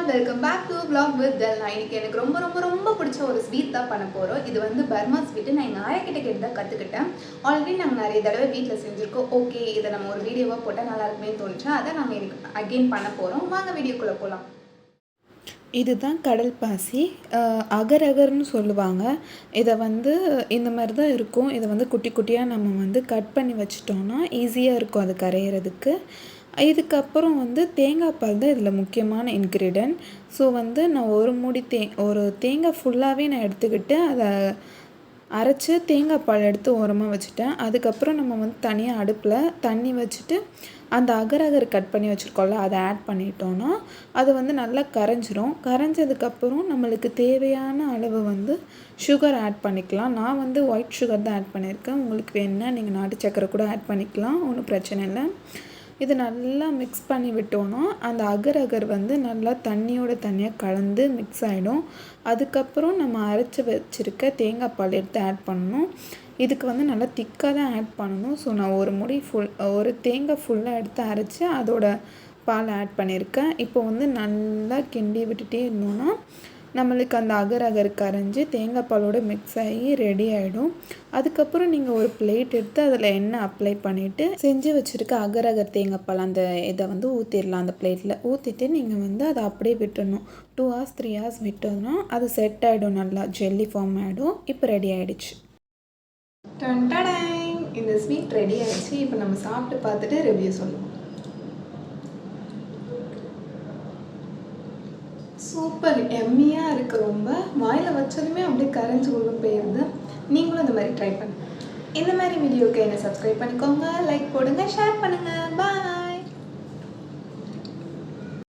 All welcome back to vlog with Delna. இன்னைக்கு எனக்கு ரொம்ப பிடிச்ச ஒரு ஸ்வீட் தான் பண்ண போகிறோம். இது வந்து பர்மா ஸ்வீட்டு. நான் எங்கள் ஆயாக்கிட்ட கேட்டு தான் கற்றுக்கிட்டேன். ஆல்ரெடி நாங்கள் நிறைய தடவை வீட்டில் செஞ்சுருக்கோம். ஓகே, இதை நம்ம ஒரு வீடியோவாக போட்டால் நல்லா இருக்குமே தோணுச்சு. அதை நாங்கள் எனக்கு அகெயின் பண்ண போகிறோம். வாங்க வீடியோக்குள்ளே போகலாம். இதுதான் கடல் பாசி, அகர் அகர்னு சொல்லுவாங்க. இதை வந்து இந்த மாதிரி தான் இருக்கும். இதை வந்து குட்டி குட்டியாக நம்ம வந்து கட் பண்ணி வச்சிட்டோன்னா ஈஸியாக இருக்கும் அது கரையிறதுக்கு. இதுக்கப்புறம் வந்து தேங்காய் பால் தான் இதில் முக்கியமான இன்க்ரீடியன்ட். ஸோ வந்து நான் ஒரு தேங்காய் ஃபுல்லாகவே நான் எடுத்துக்கிட்டு அதை அரைச்சி தேங்காய் பால் எடுத்து ஓரமாக வச்சுட்டேன். அதுக்கப்புறம் நம்ம வந்து தனியாக அடுப்பில் தண்ணி வச்சுட்டு அந்த அகர் கட் பண்ணி வச்சுருக்கோம்ல அதை ஆட் பண்ணிட்டோன்னா அது வந்து நல்லா கரைஞ்சிரும். கரைஞ்சதுக்கப்புறம் நம்மளுக்கு தேவையான அளவு வந்து சுகர் ஆட் பண்ணிக்கலாம். நான் வந்து ஒயிட் சுகர் தான் ஆட் பண்ணியிருக்கேன். உங்களுக்கு வேணுன்னா நீங்கள் நாட்டு சக்கரை கூட ஆட் பண்ணிக்கலாம், ஒன்றும் பிரச்சனை இல்லை. இது நல்லா மிக்ஸ் பண்ணி விட்டோன்னா அந்த அகர் வந்து நல்லா தண்ணியாக கலந்து மிக்ஸ் ஆகிடும். அதுக்கப்புறம் நம்ம அரைச்சி வச்சுருக்க தேங்காய் பால் எடுத்து ஆட் பண்ணணும். இதுக்கு வந்து நல்லா திக்காக தான் ஆட் பண்ணணும். ஸோ நான் ஒரு தேங்காய் ஃபுல்லாக எடுத்து அரைச்சி அதோட பால் ஆட் பண்ணியிருக்கேன். இப்போ வந்து நல்லா கிண்டி விட்டுட்டே இருந்தோன்னா நம்மளுக்கு அந்த அகர் கரைஞ்சி தேங்காய் பாலோடு மிக்ஸ் ஆகி ரெடி ஆகிடும். அதுக்கப்புறம் நீங்கள் ஒரு பிளேட் எடுத்து அதில் எண்ணெய் அப்ளை பண்ணிவிட்டு செஞ்சு வச்சுருக்க அகர் தேங்காய் பால் அந்த இதை வந்து ஊற்றிடலாம். அந்த பிளேட்டில் ஊற்றிட்டு நீங்கள் வந்து அதை அப்படியே விட்டுடணும். 2 hours 3 hours விட்டோம்னா அது செட் ஆகிடும், நல்லா ஜெல்லி ஃபார்ம் ஆகிடும். இப்போ ரெடி ஆகிடுச்சு. இந்த ஸ்வீட் ரெடி ஆகிடுச்சு. இப்போ நம்ம சாப்பிட்டு பார்த்துட்டு ரிவ்யூ சொல்லுவோம். சூப்பர் எம்மியாக இருக்குது. ரொம்ப வாயில் வச்சதுமே அப்படியே கரைஞ்சி உள்ள போயிடுது. நீங்களும் இந்த மாதிரி ட்ரை பண்ணுங்கள். இந்த மாதிரி வீடியோக்கு என்ன சப்ஸ்கிரைப் பண்ணிக்கோங்க, லைக் போடுங்க, ஷேர் பண்ணுங்கள். பாய்.